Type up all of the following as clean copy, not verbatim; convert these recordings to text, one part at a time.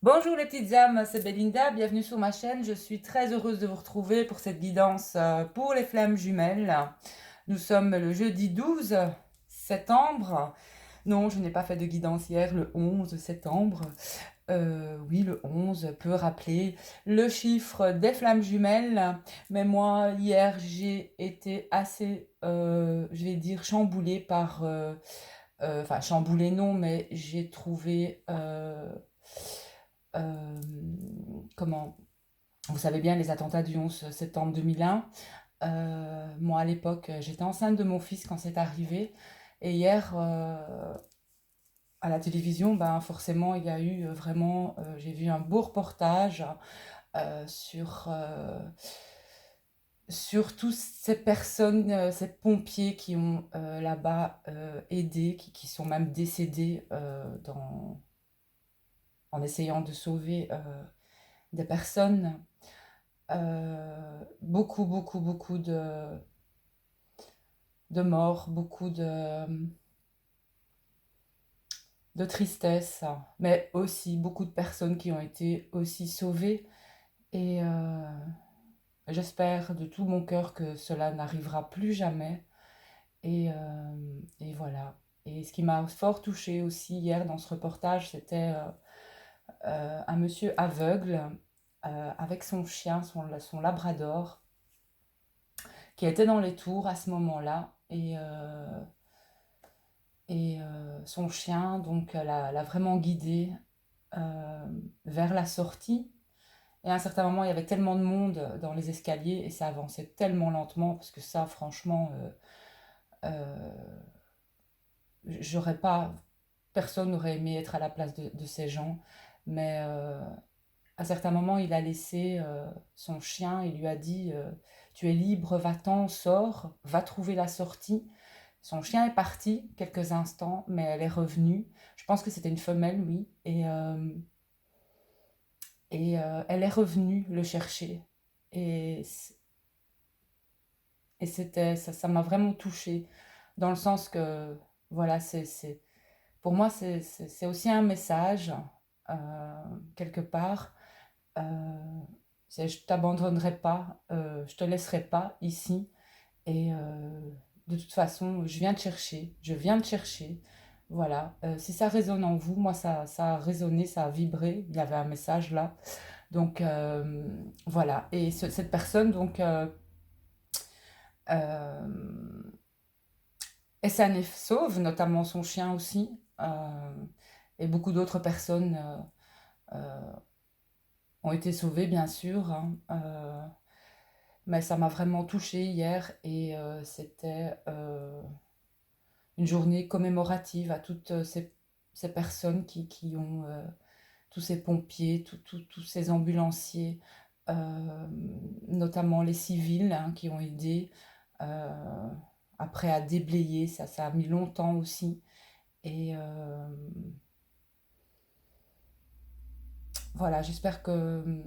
Bonjour les petites âmes, c'est Belinda, bienvenue sur ma chaîne. Je suis très heureuse de vous retrouver pour cette guidance pour les flammes jumelles. Nous sommes le jeudi 12 septembre. Non, je n'ai pas fait de guidance hier, le 11 septembre. Oui, le 11 peut rappeler le chiffre des flammes jumelles. Mais moi, hier, j'ai été assez, je vais dire, chamboulée par... Enfin, chamboulée non, mais j'ai trouvé... euh, comment, vous savez bien, les attentats du 11 septembre 2001. Moi, à l'époque, j'étais enceinte de mon fils quand c'est arrivé. Et hier, à la télévision, ben, forcément, il y a eu vraiment, j'ai vu un beau reportage euh, sur, euh, sur toutes ces personnes, ces pompiers qui ont là-bas aidé, qui sont même décédés en essayant de sauver des personnes. Beaucoup, beaucoup, beaucoup de morts, beaucoup de tristesse, mais aussi beaucoup de personnes qui ont été aussi sauvées. Et j'espère de tout mon cœur que cela n'arrivera plus jamais. Et voilà. Et ce qui m'a fort touchée aussi hier dans ce reportage, c'était un monsieur aveugle avec son chien, son labrador, qui était dans les tours à ce moment-là. Et son chien, donc, l'a vraiment guidé euh, vers la sortie. Et à un certain moment, il y avait tellement de monde dans les escaliers et ça avançait tellement lentement parce que ça, franchement, euh, j'aurais pas, personne n'aurait aimé être à la place de ces gens. Mais à certains moments, il a laissé son chien et lui a dit tu es libre, va-t'en, sors, va trouver la sortie. Son chien est parti quelques instants, mais elle est revenue. Je pense que c'était une femelle, oui. Et elle est revenue le chercher. Et, et c'était, ça m'a vraiment touchée, dans le sens que, voilà, pour moi, c'est aussi un message, quelque part. Euh, c'est je t'abandonnerai pas, je te laisserai pas ici. Et de toute façon, je viens te chercher. Voilà. Si ça résonne en vous, moi, ça a résonné, ça a vibré. Il y avait un message là. Donc, voilà. Et cette personne, donc, euh, est saine et sauve, notamment son chien aussi. Et beaucoup d'autres personnes ont été sauvées, bien sûr, hein. Mais ça m'a vraiment touchée hier et c'était une journée commémorative à toutes ces personnes qui ont, tous ces pompiers, tous ces ambulanciers, euh, notamment les civils, hein, qui ont aidé euh, après à déblayer, ça a mis longtemps aussi. Et voilà, j'espère que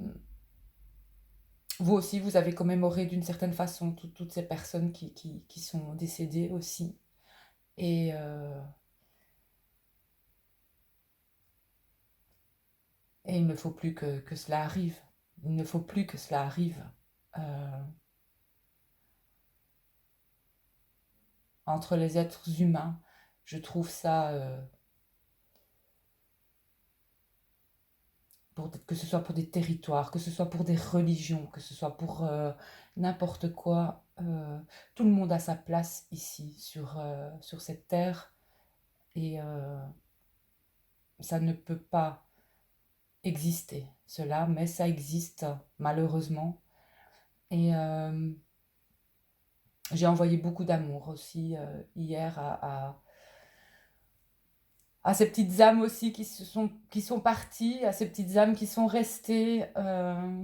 vous aussi, vous avez commémoré d'une certaine façon toutes ces personnes qui sont décédées aussi. Et, euh, et il ne faut plus que cela arrive. Il ne faut plus que cela arrive. Euh, Entre les êtres humains, je trouve ça, que ce soit pour des territoires, que ce soit pour des religions, que ce soit pour n'importe quoi, tout le monde a sa place ici, sur cette terre. Et ça ne peut pas exister, cela, mais ça existe malheureusement. Et j'ai envoyé beaucoup d'amour aussi hier à ces petites âmes aussi qui sont parties, à ces petites âmes qui sont restées.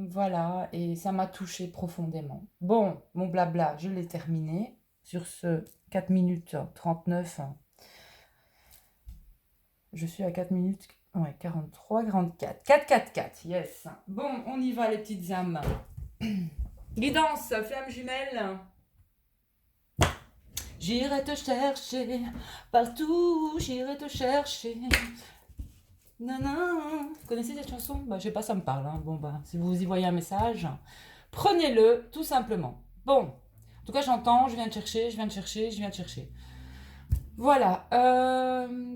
Voilà, et ça m'a touchée profondément. Bon, mon blabla, je l'ai terminé. Sur ce 4 minutes 39, je suis à 4 minutes, ouais, 43, 44. 4, 4, 4, yes. Bon, on y va les petites âmes. Guidance, flamme jumelle. J'irai te chercher partout, j'irai te chercher. Nanana. Vous connaissez cette chanson? Bah, je sais pas, ça me parle, hein. Bon, bah, si vous y voyez un message, prenez-le, tout simplement. Bon, en tout cas, j'entends, je viens de chercher, je viens de chercher, je viens de chercher. Voilà,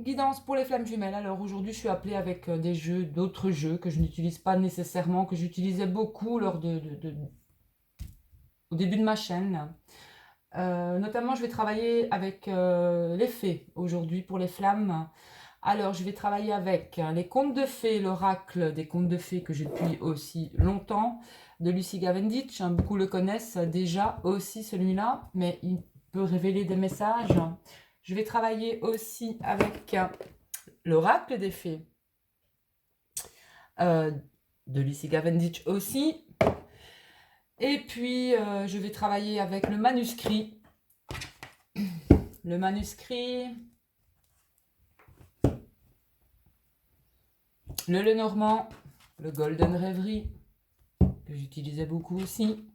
guidance pour les flammes jumelles. Alors aujourd'hui, je suis appelée avec des jeux, d'autres jeux que je n'utilise pas nécessairement, que j'utilisais beaucoup lors au début de ma chaîne. Notamment, je vais travailler avec les fées aujourd'hui pour les flammes. Alors, je vais travailler avec les contes de fées, l'oracle des contes de fées que j'ai depuis aussi longtemps, de Lucy Gavenditch. Beaucoup le connaissent déjà aussi celui-là, mais il peut révéler des messages. Je vais travailler aussi avec l'oracle des fées de Lucy Gavenditch aussi. Et puis, je vais travailler avec le manuscrit. Le manuscrit, le Lenormand, le Golden Reverie, que j'utilisais beaucoup aussi.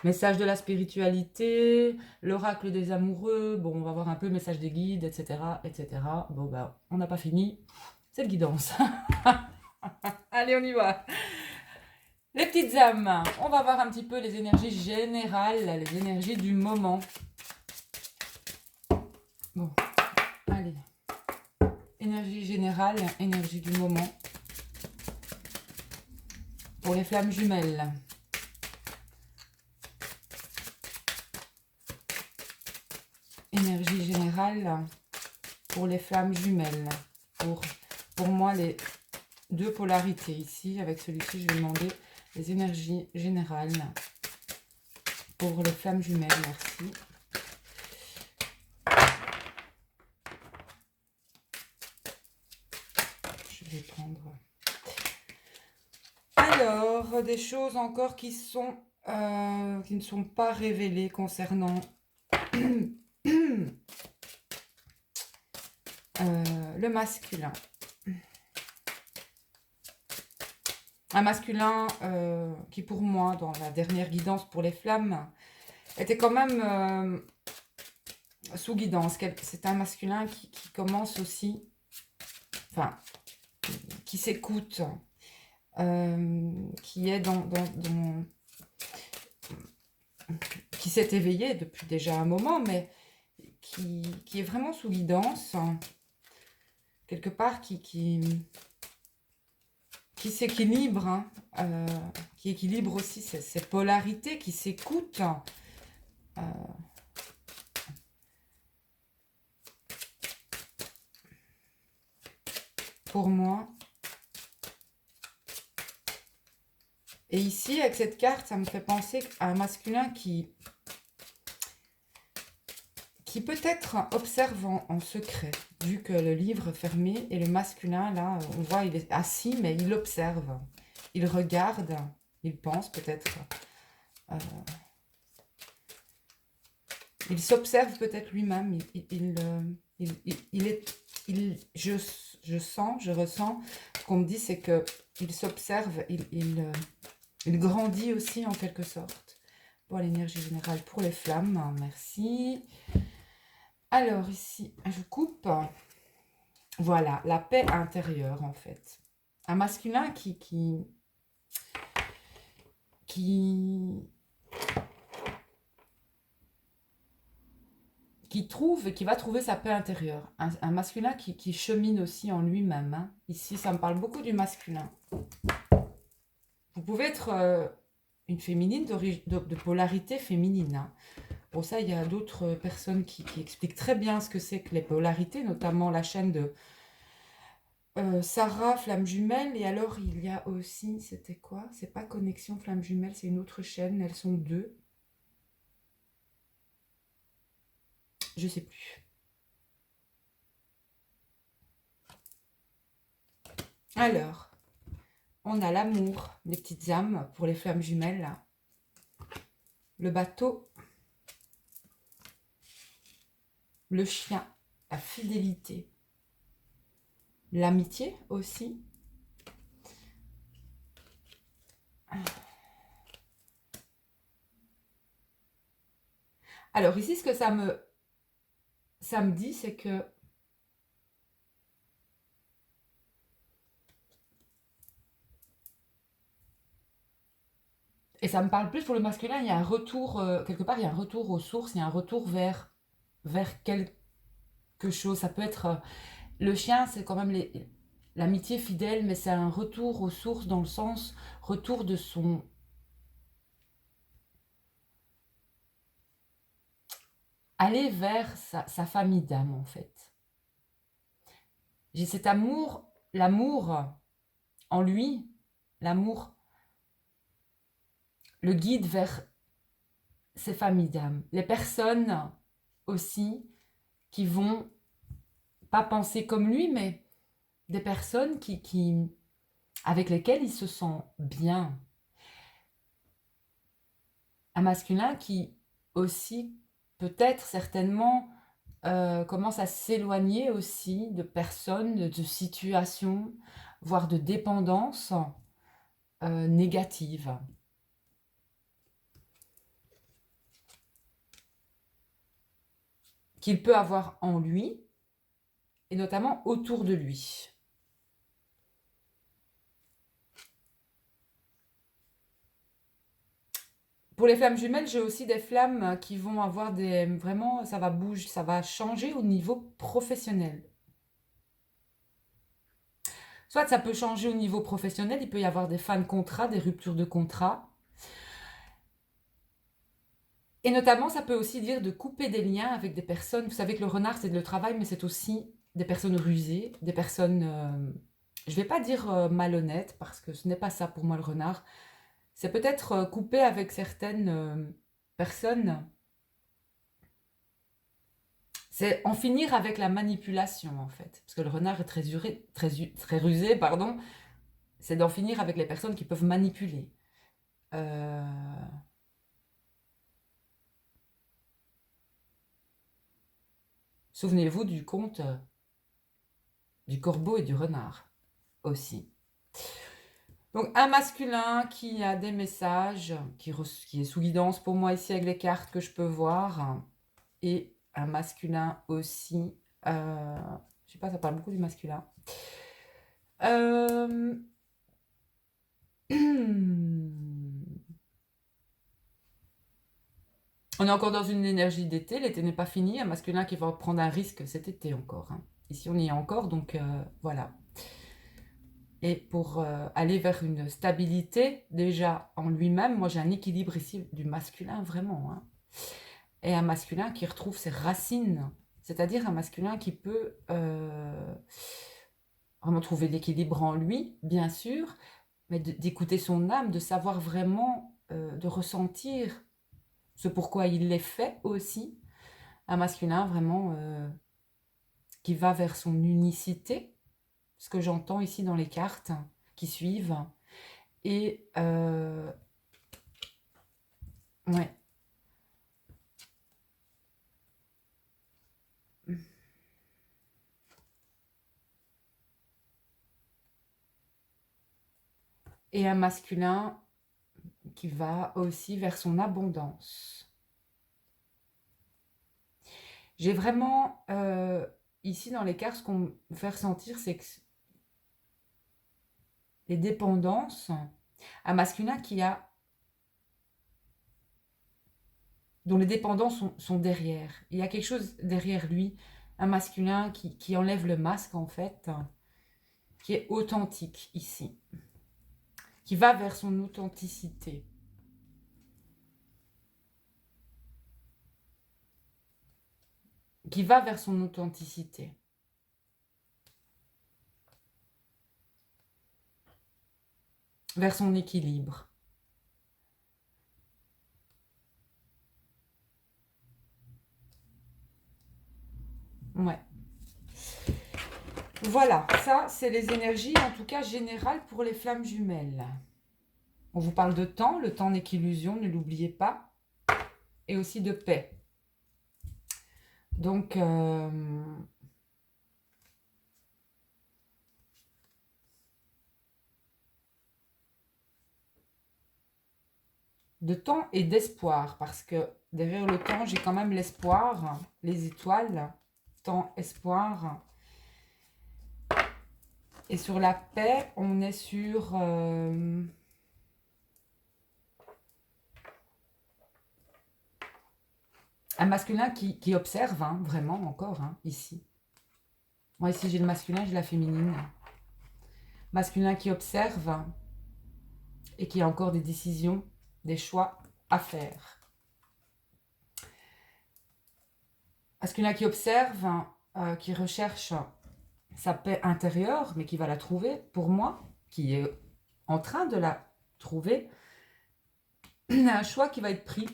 Message de la spiritualité, l'oracle des amoureux, bon, on va voir un peu le message des guides, etc., etc. Bon, bah, on n'a pas fini, c'est le guidance. Allez, on y va. Les petites âmes, on va voir un petit peu les énergies générales, les énergies du moment. Bon, allez. Énergie générale, énergie du moment. Pour les flammes jumelles. Énergie générale pour les flammes jumelles. Pour moi, les deux polarités ici. Avec celui-ci, je vais demander les énergies générales pour les flammes jumelles. Merci. Je vais prendre... Alors, des choses encore qui ne sont pas révélées concernant le masculin. Un masculin qui, pour moi, dans la dernière guidance pour les flammes, était quand même sous guidance. C'est un masculin qui commence aussi, enfin, qui s'écoute, qui est qui s'est éveillé depuis déjà un moment, mais qui est vraiment sous guidance, quelque part, qui s'équilibre, hein, qui équilibre aussi ses polarités, qui s'écoute. Pour moi. Et ici, avec cette carte, ça me fait penser à un masculin qui peut-être observe en secret, vu que le livre est fermé, et le masculin, là, on voit, il est assis, mais il observe, il regarde, il pense peut-être, il s'observe peut-être lui-même, je ressens, ce qu'on me dit, c'est que il s'observe, il grandit aussi en quelque sorte. Bon, l'énergie générale pour les flammes, merci. Alors ici, je coupe. Voilà, la paix intérieure en fait. Un masculin qui trouve et qui va trouver sa paix intérieure. Un masculin qui chemine aussi en lui-même. Hein. Ici, ça me parle beaucoup du masculin. Vous pouvez être une féminine de polarité féminine. Hein. Pour ça, il y a d'autres personnes qui expliquent très bien ce que c'est que les polarités, notamment la chaîne de Sarah, Flamme Jumelle. Et alors, il y a aussi, c'était quoi? C'est pas Connexion Flamme Jumelle, c'est une autre chaîne. Elles sont deux. Je sais plus. Alors, on a l'amour, les petites âmes pour les flammes jumelles. Là. Le bateau. Le chien. La fidélité. L'amitié aussi. Alors ici, ce que ça me dit, c'est que Et ça me parle plus pour le masculin, il y a un retour, quelque part, il y a un retour aux sources, il y a un retour vers quelque chose. Ça peut être... le chien, c'est quand même l'amitié fidèle, mais c'est un retour aux sources dans le sens, retour de son... aller vers sa famille d'âme, en fait. J'ai cet amour, l'amour en lui, l'amour le guide vers ses familles d'âme. Les personnes aussi qui vont pas penser comme lui, mais des personnes avec lesquelles il se sent bien. Un masculin qui aussi, peut-être certainement, commence à s'éloigner aussi de personnes, de situations, voire de dépendances négatives. Qu'il peut avoir en lui, et notamment autour de lui. Pour les flammes jumelles, j'ai aussi des flammes qui vont avoir des... Vraiment, ça va bouger, ça va changer au niveau professionnel. Soit ça peut changer au niveau professionnel, il peut y avoir des fins de contrat, des ruptures de contrat. Et notamment, ça peut aussi dire de couper des liens avec des personnes. Vous savez que le renard, c'est le travail, mais c'est aussi des personnes rusées, des personnes... je ne vais pas dire malhonnêtes, parce que ce n'est pas ça pour moi le renard. C'est peut-être couper avec certaines personnes. C'est en finir avec la manipulation, en fait. Parce que le renard est très rusé, pardon. C'est d'en finir avec les personnes qui peuvent manipuler. Souvenez-vous du conte du corbeau et du renard, aussi. Donc, un masculin qui a des messages, qui est sous guidance pour moi ici avec les cartes que je peux voir. Et un masculin aussi. Je sais pas, ça parle beaucoup du masculin. On est encore dans une énergie d'été. L'été n'est pas fini. Un masculin qui va prendre un risque cet été encore. Hein. Ici, on y est encore, donc voilà. Et pour aller vers une stabilité, déjà en lui-même, moi j'ai un équilibre ici du masculin, vraiment. Hein. Et un masculin qui retrouve ses racines. C'est-à-dire un masculin qui peut vraiment trouver l'équilibre en lui, bien sûr, mais d'écouter son âme, de savoir vraiment, de ressentir ce pourquoi il l'est fait aussi. Un masculin vraiment qui va vers son unicité, ce que j'entends ici dans les cartes qui suivent. Et ouais. Et un masculin qui va aussi vers son abondance. J'ai vraiment, ici dans les cartes, ce qu'on me fait ressentir, c'est que les dépendances, un masculin dont les dépendances sont derrière. Il y a quelque chose derrière lui, un masculin qui enlève le masque en fait, qui est authentique ici, qui va vers son authenticité. Qui va vers son authenticité. Vers son équilibre. Ouais. Voilà, ça c'est les énergies en tout cas générales pour les flammes jumelles. On vous parle de temps, le temps n'est qu'illusion, ne l'oubliez pas. Et aussi de paix. Donc, de temps et d'espoir, parce que derrière le temps, j'ai quand même l'espoir, les étoiles, temps, espoir. Et sur la paix, on est sur Un masculin qui observe, hein, vraiment, encore, hein, ici. Moi, ici, j'ai le masculin, j'ai la féminine. Masculin qui observe et qui a encore des décisions, des choix à faire. Masculin qui observe, qui recherche sa paix intérieure, mais qui va la trouver, pour moi, qui est en train de la trouver, un choix qui va être pris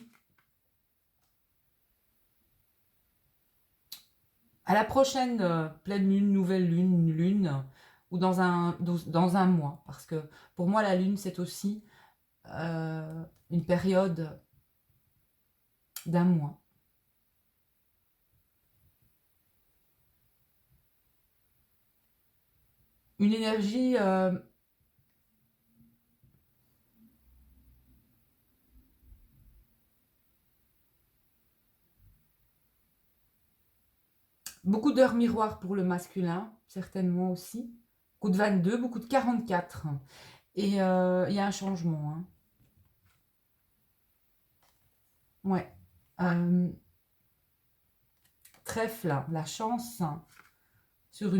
à la prochaine pleine lune, nouvelle lune, ou dans un mois. Parce que pour moi, la lune, c'est aussi une période d'un mois. Une énergie beaucoup d'heures miroirs pour le masculin, certainement aussi. Beaucoup de 22, beaucoup de 44. Et il y a un changement. Hein. Ouais. Trèfle, la chance, sur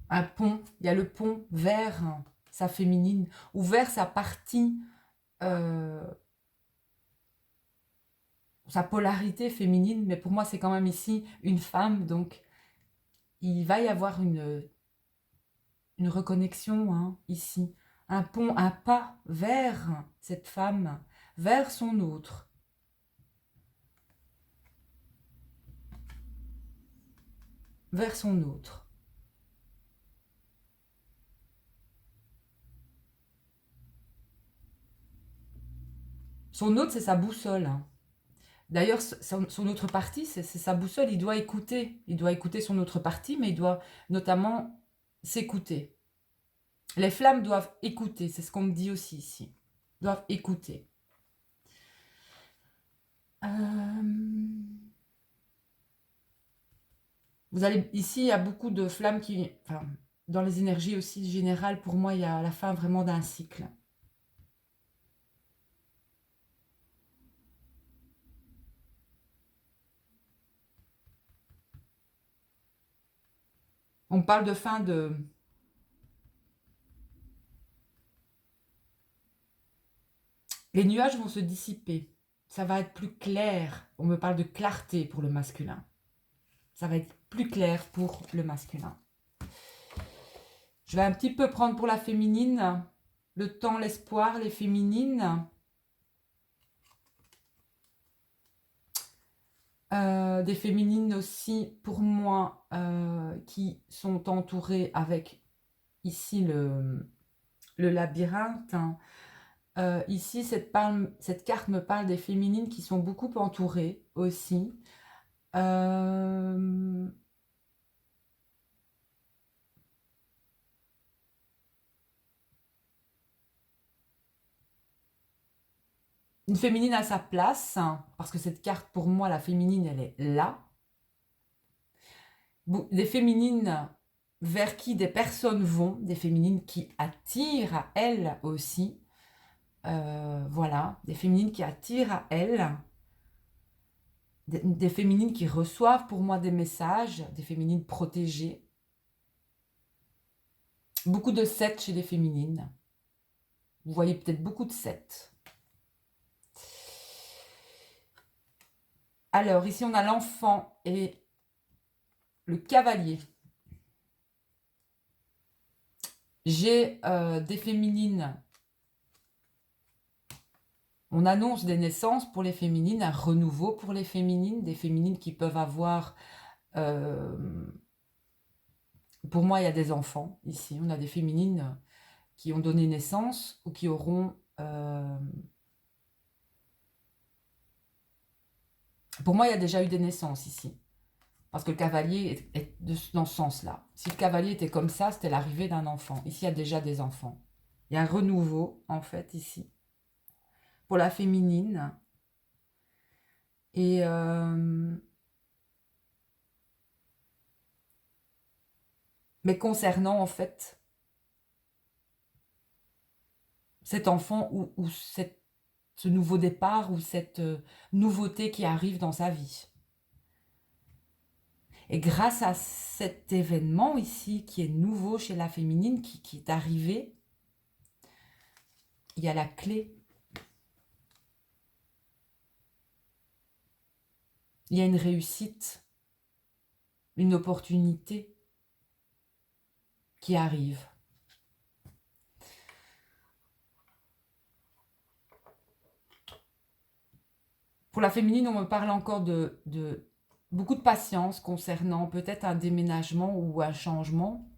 un pont. Il y a le pont vers sa féminine, ou vers sa partie, sa polarité féminine. Mais pour moi, c'est quand même ici une femme. Donc, il va y avoir une reconnexion, hein, ici. Un pont, un pas vers cette femme, vers son autre. Vers son autre. Son autre, c'est sa boussole. Hein. D'ailleurs, son autre partie, c'est sa boussole. Il doit écouter. Il doit écouter son autre partie, mais il doit notamment s'écouter. Les flammes doivent écouter. C'est ce qu'on me dit aussi ici. Doivent écouter. Vous allez ici, il y a beaucoup de flammes qui... Enfin, dans les énergies aussi générales, pour moi, il y a la fin vraiment d'un cycle. On parle de fin de... Les nuages vont se dissiper. Ça va être plus clair. On me parle de clarté pour le masculin. Ça va être plus clair pour le masculin. Je vais un petit peu prendre pour la féminine. Le temps, l'espoir, les féminines. Des féminines aussi, pour moi, qui sont entourées avec ici le labyrinthe. Ici, cette carte me parle des féminines qui sont beaucoup entourées aussi. Une féminine à sa place, hein, parce que cette carte, pour moi, la féminine, elle est là. Des féminines vers qui des personnes vont, des féminines qui attirent à elles aussi. Voilà, des féminines qui attirent à elles. Des féminines qui reçoivent pour moi des messages, des féminines protégées. Beaucoup de 7 chez les féminines. Vous voyez peut-être beaucoup de 7. Alors, ici, on a l'enfant et le cavalier. J'ai des féminines. On annonce des naissances pour les féminines, un renouveau pour les féminines, des féminines qui peuvent avoir... pour moi, il y a des enfants ici. On a des féminines qui ont donné naissance ou qui auront... Pour moi, il y a déjà eu des naissances ici. Parce que le cavalier est dans ce sens-là. Si le cavalier était comme ça, c'était l'arrivée d'un enfant. Ici, il y a déjà des enfants. Il y a un renouveau, en fait, ici. Pour la féminine. Et... mais concernant, en fait, cet enfant ou ce nouveau départ ou cette nouveauté qui arrive dans sa vie. Et grâce à cet événement ici, qui est nouveau chez la féminine, qui est arrivé, il y a la clé. Il y a une réussite, une opportunité qui arrive. Pour la féminine, on me parle encore de beaucoup de patience concernant peut-être un déménagement ou un changement,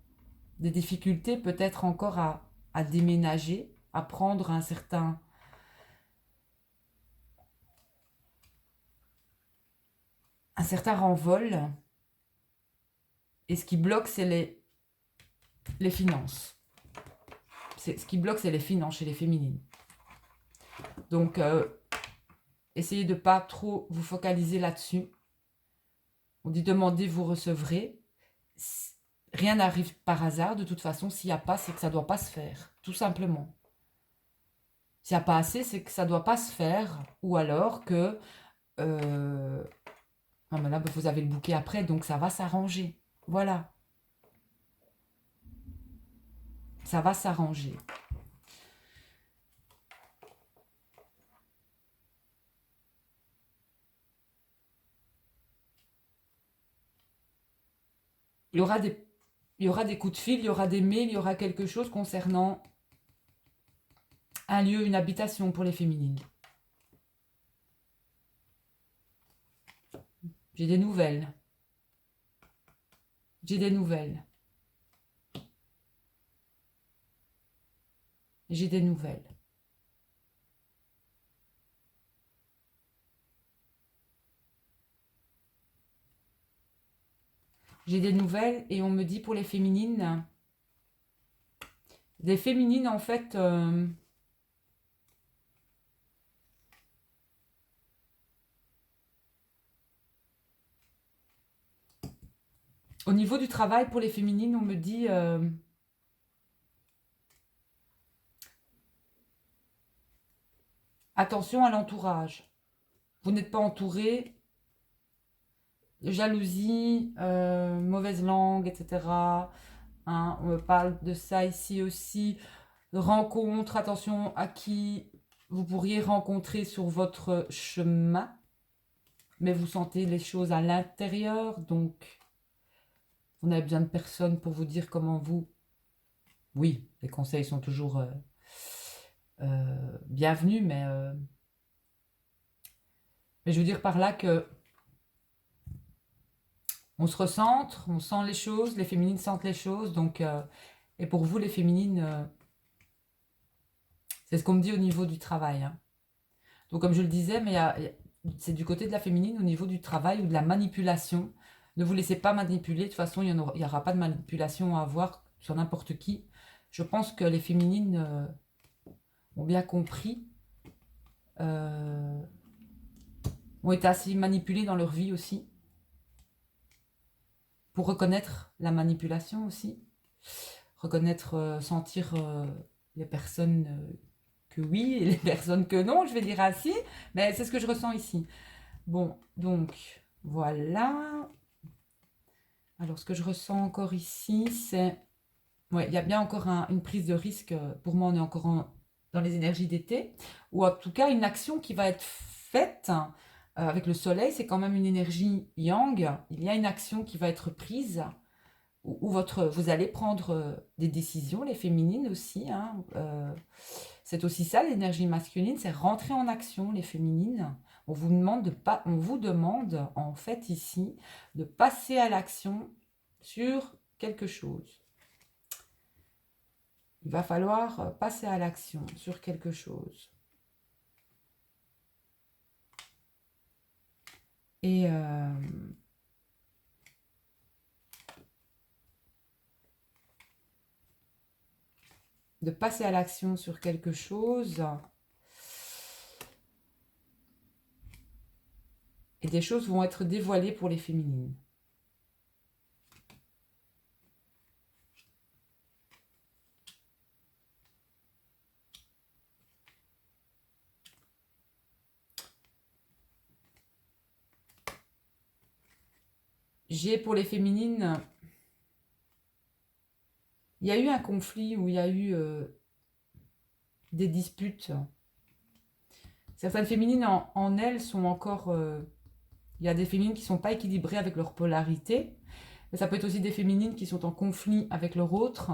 des difficultés peut-être encore à déménager, à prendre un certain renvol. Et ce qui bloque, c'est les finances. Ce qui bloque, c'est les finances chez les féminines. Donc, essayez de ne pas trop vous focaliser là-dessus. On dit demandez, vous recevrez. Rien n'arrive par hasard. De toute façon, s'il n'y a pas, c'est que ça ne doit pas se faire. Tout simplement. S'il n'y a pas assez, c'est que ça ne doit pas se faire. Ou alors que... ah, mais là, vous avez le bouquet après, donc ça va s'arranger. Voilà. Ça va s'arranger. Il y aura des coups de fil, il y aura des mails, il y aura quelque chose concernant un lieu, une habitation pour les féminines. J'ai des nouvelles. J'ai des nouvelles. J'ai des nouvelles. J'ai des nouvelles et on me dit pour les féminines, des féminines en fait, au niveau du travail pour les féminines, on me dit attention à l'entourage. Vous n'êtes pas entouré, jalousie, mauvaise langue, etc. Hein, on me parle de ça ici aussi. Rencontre, attention à qui vous pourriez rencontrer sur votre chemin. Mais vous sentez les choses à l'intérieur, donc vous n'avez besoin de personne pour vous dire comment vous... Oui, les conseils sont toujours bienvenus, mais je veux dire par là que on se recentre, on sent les choses, les féminines sentent les choses, donc... et pour vous, les féminines, c'est ce qu'on me dit au niveau du travail. Hein. Donc comme je le disais, mais c'est du côté de la féminine au niveau du travail ou de la manipulation. Ne vous laissez pas manipuler, de toute façon, il n'y aura pas de manipulation à avoir sur n'importe qui. Je pense que les féminines ont bien compris, ont été assez manipulées dans leur vie aussi, pour reconnaître la manipulation aussi, reconnaître, sentir les personnes que oui et les personnes que non, je vais dire ainsi, mais c'est ce que je ressens ici. Bon, donc, voilà. Alors, ce que je ressens encore ici, c'est... Ouais, il y a bien encore une prise de risque. Pour moi, on est encore dans les énergies d'été. Ou en tout cas, une action qui va être faite avec le soleil. C'est quand même une énergie yang. Il y a une action qui va être prise. Où vous allez prendre des décisions, les féminines aussi. Hein, c'est aussi ça, l'énergie masculine. C'est rentrer en action, les féminines. On vous demande en fait ici de passer à l'action sur quelque chose. Il va falloir passer à l'action sur quelque chose. Et de passer à l'action sur quelque chose. Et des choses vont être dévoilées pour les féminines. J'ai pour les féminines, il y a eu un conflit où il y a eu des disputes. Certaines féminines en elles sont encore... il y a des féminines qui ne sont pas équilibrées avec leur polarité, mais ça peut être aussi des féminines qui sont en conflit avec leur autre.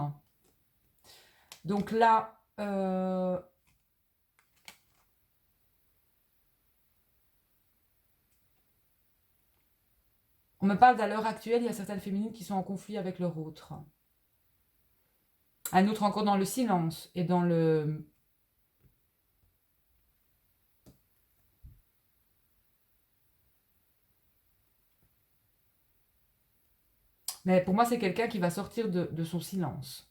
Donc là, on me parle d'à l'heure actuelle, il y a certaines féminines qui sont en conflit avec leur autre. Un autre encore dans le silence et dans le... Mais pour moi, c'est quelqu'un qui va sortir de son silence.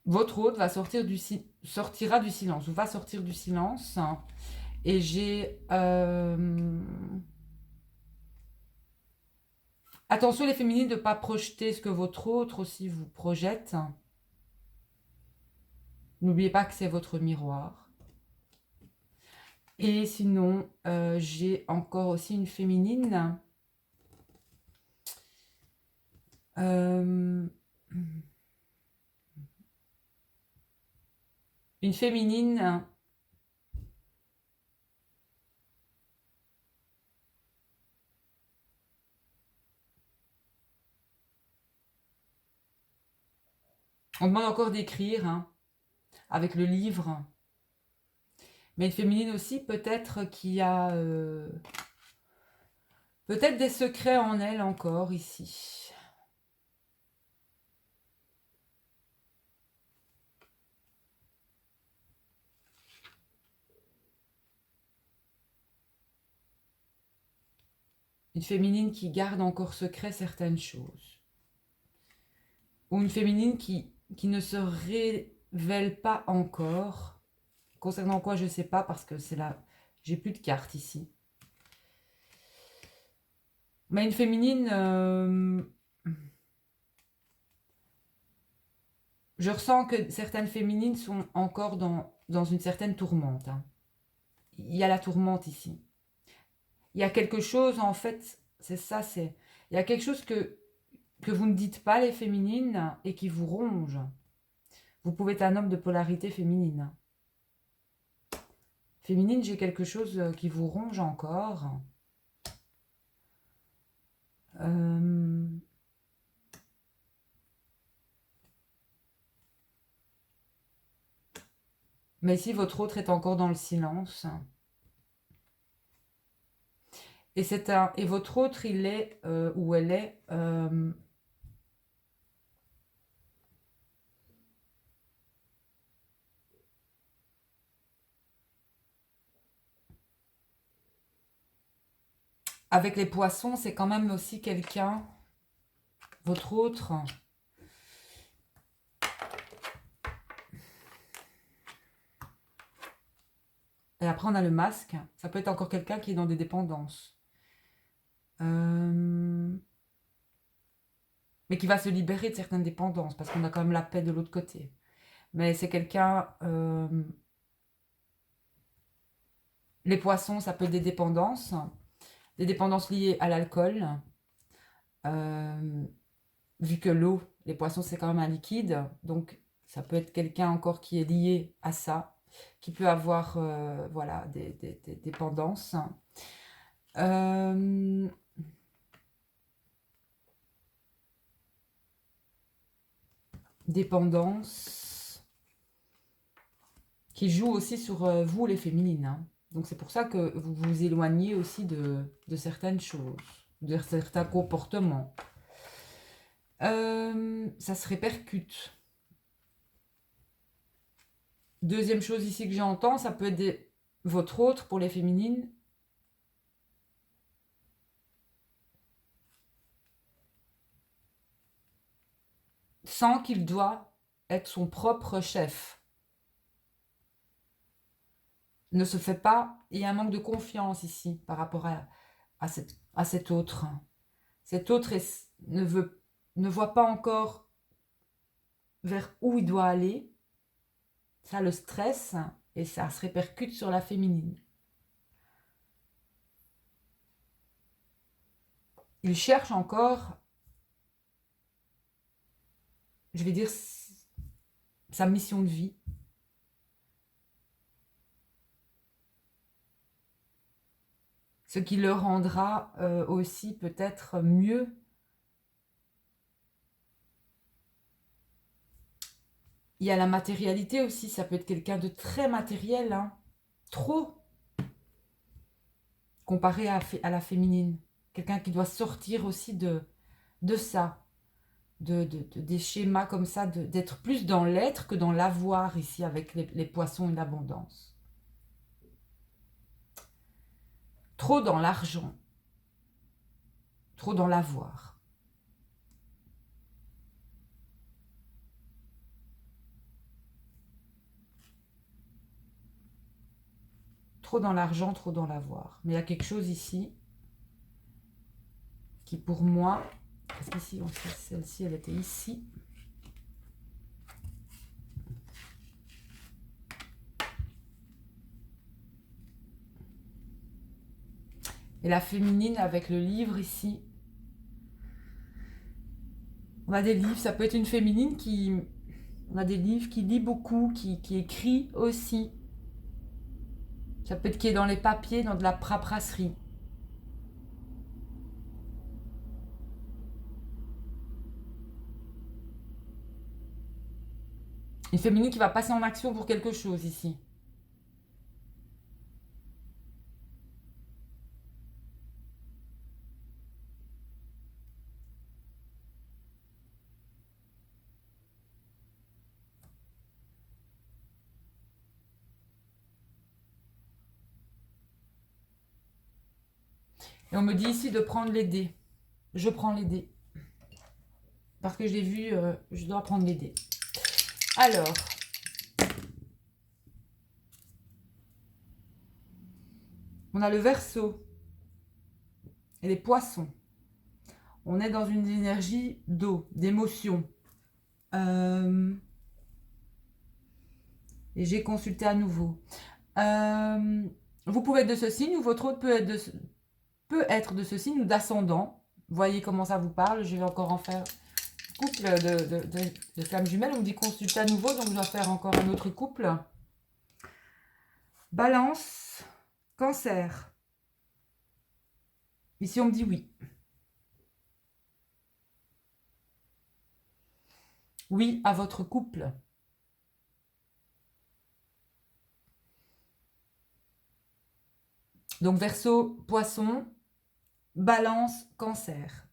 Votre autre va sortira du silence, ou va sortir du silence. Et j'ai... Attention les féminines de ne pas projeter ce que votre autre aussi vous projette. N'oubliez pas que c'est votre miroir. Et sinon, j'ai encore aussi une féminine. Une féminine on demande encore d'écrire hein, avec le livre. Mais une féminine aussi, peut-être qui a peut-être des secrets en elle encore ici. Une féminine qui garde encore secret certaines choses. Ou une féminine qui ne se révèle pas encore. Concernant quoi, je ne sais pas, parce que c'est là... J'ai plus de cartes ici. Mais une féminine... je ressens que certaines féminines sont encore dans une certaine tourmente. Hein. Il y a la tourmente ici. Il y a quelque chose, en fait, c'est ça, c'est... Il y a quelque chose que vous ne dites pas, les féminines, et qui vous ronge. Vous pouvez être un homme de polarité féminine. Féminine, j'ai quelque chose qui vous ronge encore. Mais si votre autre est encore dans le silence... Et votre autre, il est, ou elle est, avec les poissons, c'est quand même aussi quelqu'un, votre autre. Et après, on a le masque. Ça peut être encore quelqu'un qui est dans des dépendances. Mais qui va se libérer de certaines dépendances, parce qu'on a quand même la paix de l'autre côté. Mais c'est quelqu'un... les poissons, ça peut être des dépendances liées à l'alcool. Vu que l'eau, les poissons, c'est quand même un liquide, donc ça peut être quelqu'un encore qui est lié à ça, qui peut avoir voilà, des dépendances. Dépendance qui joue aussi sur vous, les féminines. Hein. Donc c'est pour ça que vous vous éloignez aussi de certaines choses, de certains comportements. Ça se répercute. Deuxième chose ici que j'entends, ça peut être votre autre pour les féminines. Sent qu'il doit être son propre chef. Ne se fait pas, il y a un manque de confiance ici par rapport à cet autre. Cet autre ne voit pas encore vers où il doit aller. Ça le stresse et ça se répercute sur la féminine. il cherche encore, je vais dire, sa mission de vie. Ce qui le rendra aussi peut-être mieux. Il y a la matérialité aussi, ça peut être quelqu'un de très matériel, hein, trop, comparé à la féminine. Quelqu'un qui doit sortir aussi de ça, des schémas comme ça, d'être plus dans l'être que dans l'avoir ici avec les poissons et l'abondance. Trop dans l'argent, trop dans l'avoir. Trop dans l'argent, trop dans l'avoir. Mais il y a quelque chose ici qui pour moi, parce qu'ici, celle-ci, elle était ici. Et la féminine avec le livre ici. On a des livres, ça peut être une féminine qui... On a des livres qui lit beaucoup, qui écrit aussi. Ça peut être qui est dans les papiers, dans de la paperasserie. Une féminine qui va passer en action pour quelque chose ici. Et on me dit ici de prendre les dés. Je prends les dés. Parce que je l'ai vu, je dois prendre les dés. Alors, on a le Verseau et les Poissons. On est dans une énergie d'eau, d'émotion. Et j'ai consulté à nouveau. Vous pouvez être de ce signe ou votre autre peut être de ce signe ou d'ascendant. Voyez comment ça vous parle. Je vais encore en faire couple de flammes jumelles. On me dit consulter à nouveau, donc je dois faire encore un autre couple. Balance, Cancer. Ici, on me dit oui. Oui à votre couple. Donc, Verseau, Poisson, Balance, Cancer.